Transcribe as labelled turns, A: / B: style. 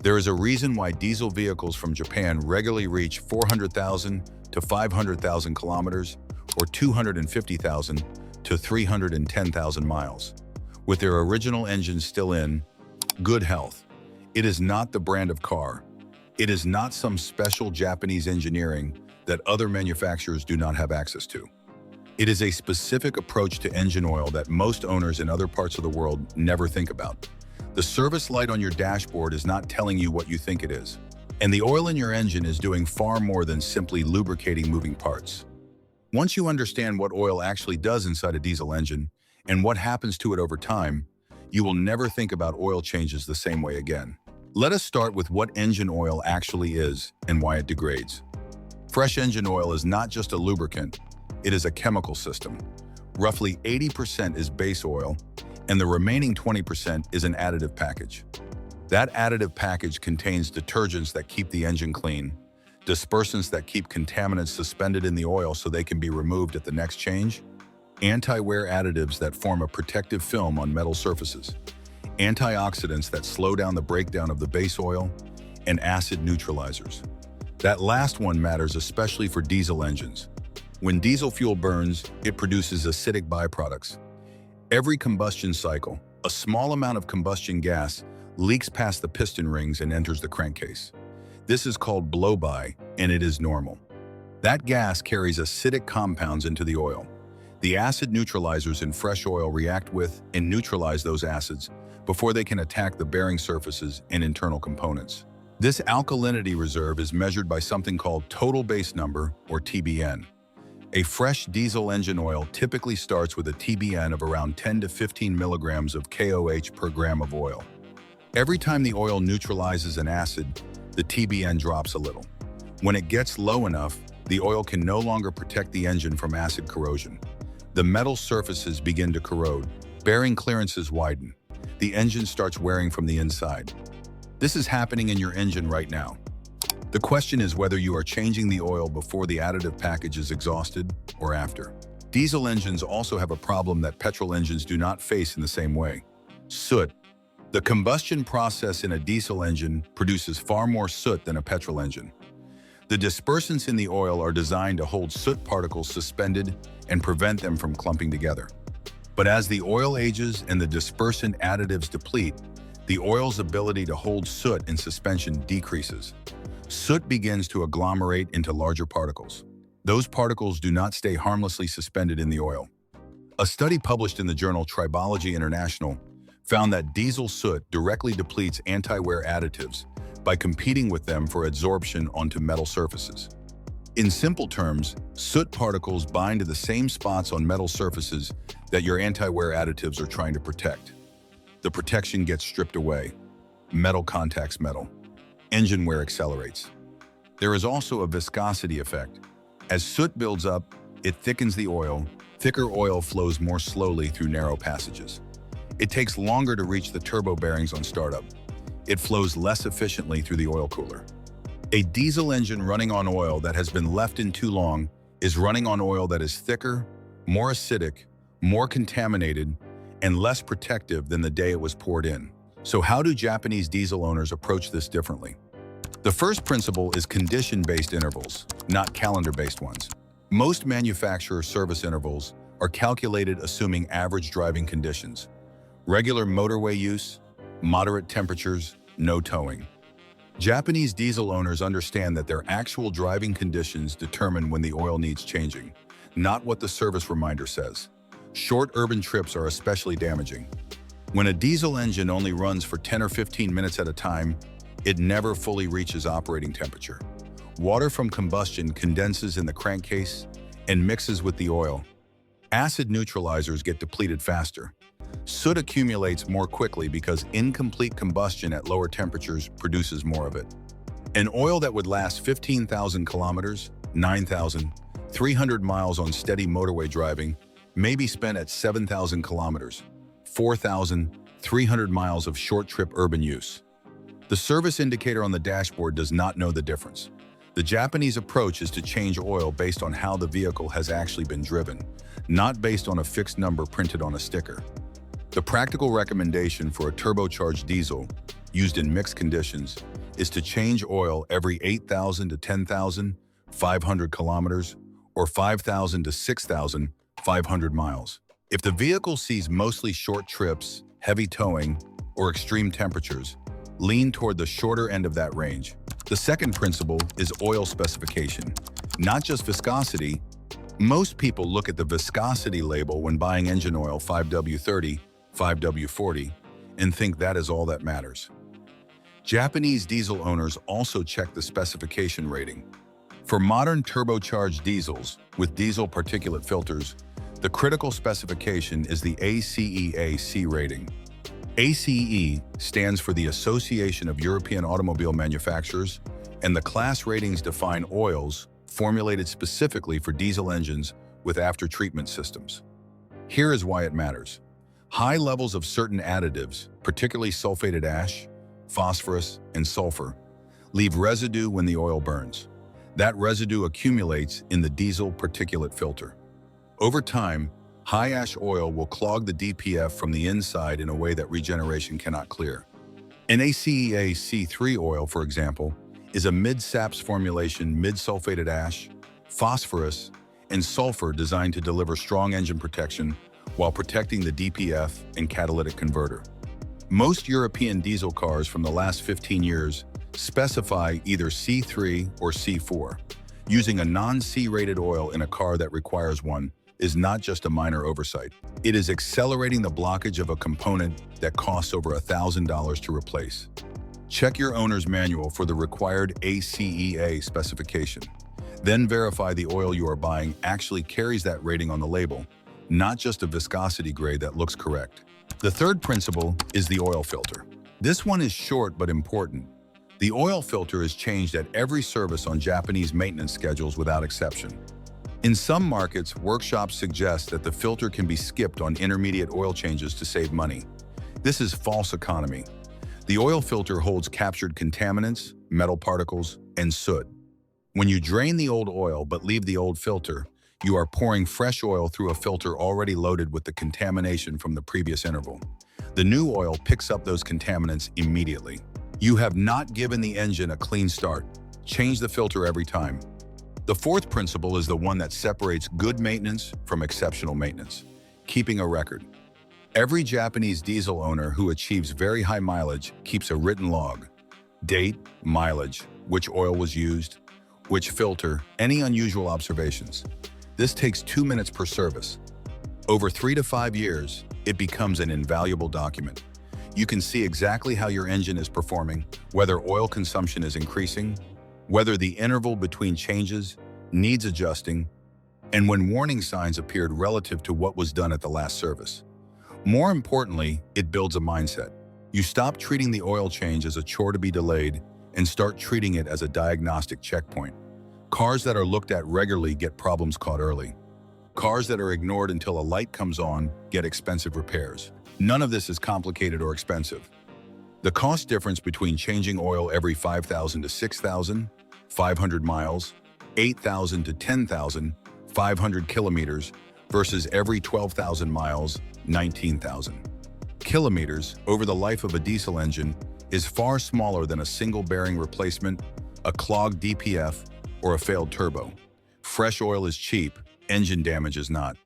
A: There is a reason why diesel vehicles from Japan regularly reach 400,000 to 500,000 kilometers or 250,000 to 310,000 miles, with their original engines still in good health. It is not the brand of car. It is not some special Japanese engineering that other manufacturers do not have access to. It is a specific approach to engine oil that most owners in other parts of the world never think about. The service light on your dashboard is not telling you what you think it is. And the oil in your engine is doing far more than simply lubricating moving parts. Once you understand what oil actually does inside a diesel engine and what happens to it over time, you will never think about oil changes the same way again. Let us start with what engine oil actually is and why it degrades. Fresh engine oil is not just a lubricant, it is a chemical system. Roughly 80% is base oil, and the remaining 20% is an additive package. That additive package contains detergents that keep the engine clean, dispersants that keep contaminants suspended in the oil so they can be removed at the next change, anti-wear additives that form a protective film on metal surfaces, antioxidants that slow down the breakdown of the base oil, and acid neutralizers. That last one matters especially for diesel engines. When diesel fuel burns, it produces acidic byproducts. Every combustion cycle, a small amount of combustion gas leaks past the piston rings and enters the crankcase. This is called blow-by, and it is normal. That gas carries acidic compounds into the oil. The acid neutralizers in fresh oil react with and neutralize those acids before they can attack the bearing surfaces and internal components. This alkalinity reserve is measured by something called total base number, or TBN. A fresh diesel engine oil typically starts with a TBN of around 10 to 15 milligrams of KOH per gram of oil. Every time the oil neutralizes an acid, the TBN drops a little. When it gets low enough, the oil can no longer protect the engine from acid corrosion. The metal surfaces begin to corrode, bearing clearances widen. The engine starts wearing from the inside. This is happening in your engine right now. The question is whether you are changing the oil before the additive package is exhausted or after. Diesel engines also have a problem that petrol engines do not face in the same way: soot. The combustion process in a diesel engine produces far more soot than a petrol engine. The dispersants in the oil are designed to hold soot particles suspended and prevent them from clumping together. But as the oil ages and the dispersant additives deplete, the oil's ability to hold soot in suspension decreases. Soot begins to agglomerate into larger particles. Those particles do not stay harmlessly suspended in the oil. A study published in the journal Tribology International found that diesel soot directly depletes anti-wear additives by competing with them for adsorption onto metal surfaces. In simple terms, soot particles bind to the same spots on metal surfaces that your anti-wear additives are trying to protect. The protection gets stripped away. Metal contacts metal. Engine wear accelerates. There is also a viscosity effect. As soot builds up, it thickens the oil. Thicker oil flows more slowly through narrow passages. It takes longer to reach the turbo bearings on startup. It flows less efficiently through the oil cooler. A diesel engine running on oil that has been left in too long is running on oil that is thicker, more acidic, more contaminated, and less protective than the day it was poured in. So how do Japanese diesel owners approach this differently? The first principle is condition-based intervals, not calendar-based ones. Most manufacturer service intervals are calculated assuming average driving conditions: regular motorway use, moderate temperatures, no towing. Japanese diesel owners understand that their actual driving conditions determine when the oil needs changing, not what the service reminder says. Short urban trips are especially damaging. When a diesel engine only runs for 10 or 15 minutes at a time, it never fully reaches operating temperature. Water from combustion condenses in the crankcase and mixes with the oil. Acid neutralizers get depleted faster. Soot accumulates more quickly because incomplete combustion at lower temperatures produces more of it. An oil that would last 15,000 kilometers, 9,300 miles on steady motorway driving, may be spent at 7,000 kilometers, 4,300 miles of short-trip urban use. The service indicator on the dashboard does not know the difference. The Japanese approach is to change oil based on how the vehicle has actually been driven, not based on a fixed number printed on a sticker. The practical recommendation for a turbocharged diesel used in mixed conditions is to change oil every 8,000 to 10,500 kilometers or 5,000 to 6,500 miles. If the vehicle sees mostly short trips, heavy towing, or extreme temperatures, lean toward the shorter end of that range. The second principle is oil specification, not just viscosity. Most people look at the viscosity label when buying engine oil 5W30, 5W40, and think that is all that matters. Japanese diesel owners also check the specification rating. For modern turbocharged diesels with diesel particulate filters, the critical specification is the ACEA C rating. ACE stands for the Association of European Automobile Manufacturers, and the class ratings define oils formulated specifically for diesel engines with after-treatment systems. Here is why it matters. High levels of certain additives, particularly sulfated ash, phosphorus, and sulfur, leave residue when the oil burns. That residue accumulates in the diesel particulate filter. Over time, high ash oil will clog the DPF from the inside in a way that regeneration cannot clear. An ACEA C3 oil, for example, is a mid-SAPS formulation mid-sulfated ash, phosphorus, and sulfur designed to deliver strong engine protection while protecting the DPF and catalytic converter. Most European diesel cars from the last 15 years specify either C3 or C4. Using a non-C rated oil in a car that requires one is not just a minor oversight. It is accelerating the blockage of a component that costs over $1,000 to replace. Check your owner's manual for the required ACEA specification. Then verify the oil you are buying actually carries that rating on the label, not just a viscosity grade that looks correct. The third principle is the oil filter. This one is short but important. The oil filter is changed at every service on Japanese maintenance schedules without exception. In some markets, workshops suggest that the filter can be skipped on intermediate oil changes to save money. This is false economy. The oil filter holds captured contaminants, metal particles, and soot. When you drain the old oil but leave the old filter, you are pouring fresh oil through a filter already loaded with the contamination from the previous interval. The new oil picks up those contaminants immediately. You have not given the engine a clean start. Change the filter every time. The fourth principle is the one that separates good maintenance from exceptional maintenance, keeping a record. Every Japanese diesel owner who achieves very high mileage keeps a written log. Date, mileage, which oil was used, which filter, any unusual observations. This takes 2 minutes per service. Over 3 to 5 years, it becomes an invaluable document. You can see exactly how your engine is performing, whether oil consumption is increasing, whether the interval between changes needs adjusting, and when warning signs appeared relative to what was done at the last service. More importantly, it builds a mindset. You stop treating the oil change as a chore to be delayed and start treating it as a diagnostic checkpoint. Cars that are looked at regularly get problems caught early. Cars that are ignored until a light comes on get expensive repairs. None of this is complicated or expensive. The cost difference between changing oil every 5,000 to 6,500 miles, 8,000 to 10,500 kilometers versus every 12,000 miles, 19,000 kilometers over the life of a diesel engine is far smaller than a single bearing replacement, a clogged DPF, or a failed turbo. Fresh oil is cheap, engine damage is not.